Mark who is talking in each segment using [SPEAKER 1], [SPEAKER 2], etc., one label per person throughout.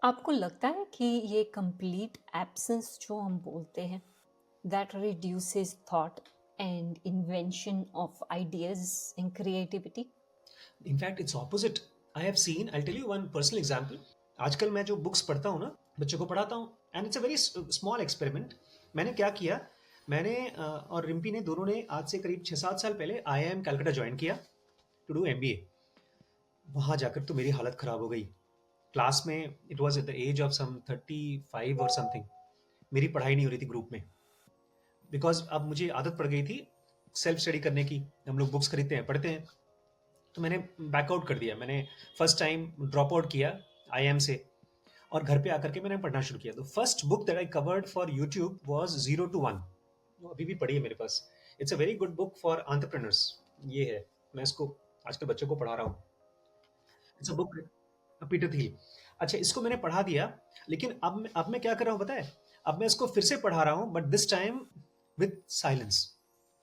[SPEAKER 1] आपको लगता है कि ये कंप्लीट एब्सेंस जो हम बोलते हैं that reduces thought and invention of ideas and creativity?
[SPEAKER 2] In fact, it's opposite. I have seen, I'll tell you one personal example. आजकल मैं जो बुक्स पढ़ता हूँ ना, बच्चों को पढ़ाता हूँ, and it's a very small experiment. मैंने क्या किया, मैंने और रिम्पी ने दोनों ने आज से करीब 6-7 साल पहले IIM कलकत्ता ज्वाइन किया टू डू MBA. वहाँ जाकर तो मेरी हालत ख़राब हो गई. क्लास में it was at the age of some 35 और समथिंग. मेरी पढ़ाई नहीं हो रही थी ग्रुप में, बिकॉज अब मुझे आदत पड़ गई थी सेल्फ स्टडी करने की. हम लोग बुक्स खरीदते हैं, पढ़ते हैं, तो मैंने बैकआउट कर दिया. मैंने फर्स्ट टाइम ड्रॉप आउट किया IIM से, और घर पे आकर के मैंने पढ़ना शुरू किया. तो first book that I covered for YouTube was 0 to 1. वो अभी भी पढ़ी है मेरे पास. It's a very good book for entrepreneurs. ये है, मैं इसको आजकल बच्चों को पढ़ा रहा हूँ. It's a book Peter Thiel. अच्छा, इसको मैंने पढ़ा दिया, लेकिन अब मैं क्या कर रहा हूँ पता है? अब मैं इसको फिर से पढ़ा रहा हूँ, but this time with silence.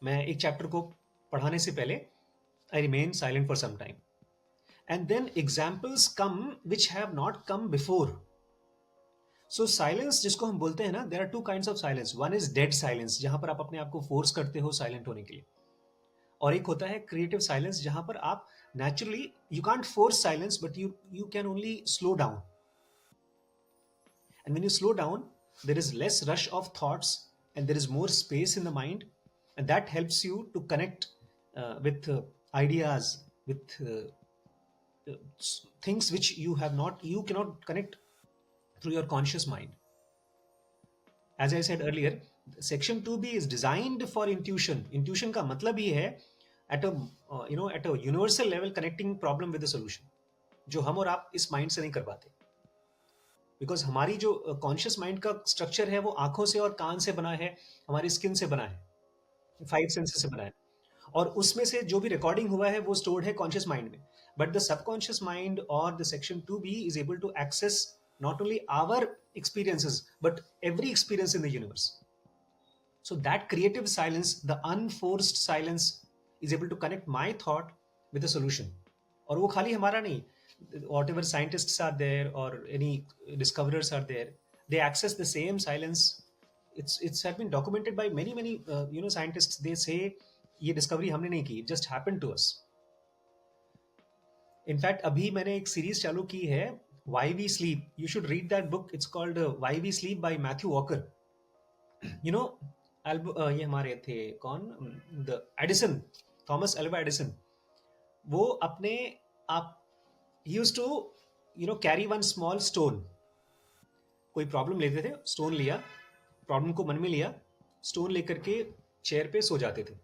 [SPEAKER 2] मैं एक चैप्टर को पढ़ाने से पहले I remain silent for some time. And then examples come which have not come before. So silence जिसको हम बोलते हैं ना, there are two kinds of silence. One is dead silence, जहाँ पर आप अपने आप को force करते हो silent होने के लिए. और एक होता है creative silence, जहाँ पर आप naturally you can't force silence, but you can only slow down. And when you slow down, there is less rush of thoughts and there is more space in the mind, and that helps you to connect with ideas, with things which you cannot connect through your conscious mind. As I said earlier, section 2B is designed for intuition. Intuition का मतलब ये है at a universal level connecting problem with the solution, जो हम और आप इस mind से नहीं कर पाते. बिकॉज हमारी जो कॉन्शियस माइंड का स्ट्रक्चर है वो आंखों से और कान से बना है, हमारी स्किन से बना है, 5 सेंसेस से बना है, और उसमें से जो भी रिकॉर्डिंग हुआ है वो स्टोर्ड है कॉन्शियस माइंड में. बट द सबकॉन्शियस माइंड और the section 2B is able to access not only our experiences but every experience in the universe. So that creative silence, the unforced silence, is able to connect my thought with a solution. और वो खाली हमारा नहीं, whatever scientists are there or any discoverers are there, they access the same silence. It's had been documented by many scientists. They say ये discovery हमने नहीं की, it just happened to us. In fact, अभी मैंने एक series चालू की है, Why We Sleep. You should read that book. It's called Why We Sleep by Matthew Walker. You know, ये हमारे थे कौन, the Edison, Thomas Alva Edison. वो अपने आप he used to carry one small stone. कोई प्रॉब्लम लेते थे, स्टोन लिया, प्रॉब्लम को मन में लिया, स्टोन लेकर के चेयर पे सो जाते थे,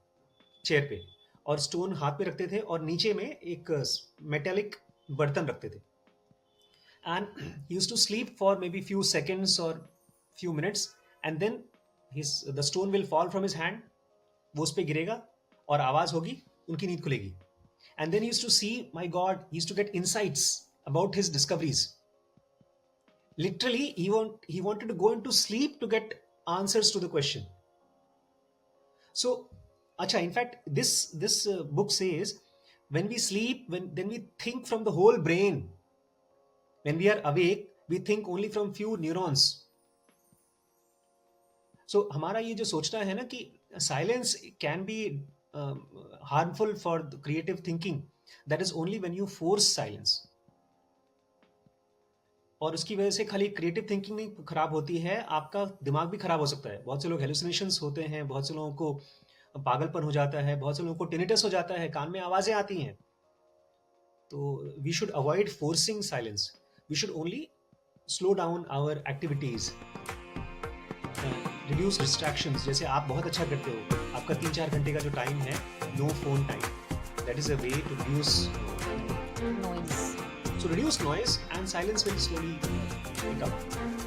[SPEAKER 2] चेयर पे, और स्टोन हाथ पे रखते थे और नीचे में एक मेटेलिक बर्तन रखते थे. And he used to sleep for maybe few seconds or few minutes, and then the stone will fall from his hand. वो उस पे गिरेगा और आवाज होगी, उनकी नींद खुलेगी. And then he used to see, my God, he used to get insights about his discoveries. Literally, he wanted to go into sleep to get answers to the question. So, in fact, this book says when we sleep, then we think from the whole brain. When we are awake, we think only from few neurons. So हमारा ये जो सोचना है ना कि silence can be harmful for the creative thinking, that is only when you force silence. और उसकी वजह से खाली क्रिएटिव थिंकिंग नहीं खराब होती है, आपका दिमाग भी खराब हो सकता है. बहुत से लोग हेलुसिनेशंस होते हैं, बहुत से लोगों को पागलपन हो जाता है, बहुत से लोगों को टिनिटस हो जाता है, कान में आवाजें आती हैं. तो we should avoid forcing silence. We should only slow down our activities, reduce distractions. जैसे आप बहुत अच्छा करते हो, आपका 3-4 घंटे का जो टाइम है, no phone time, that is a way to reduce
[SPEAKER 1] noise.
[SPEAKER 2] So reduce noise and silence will slowly pick up.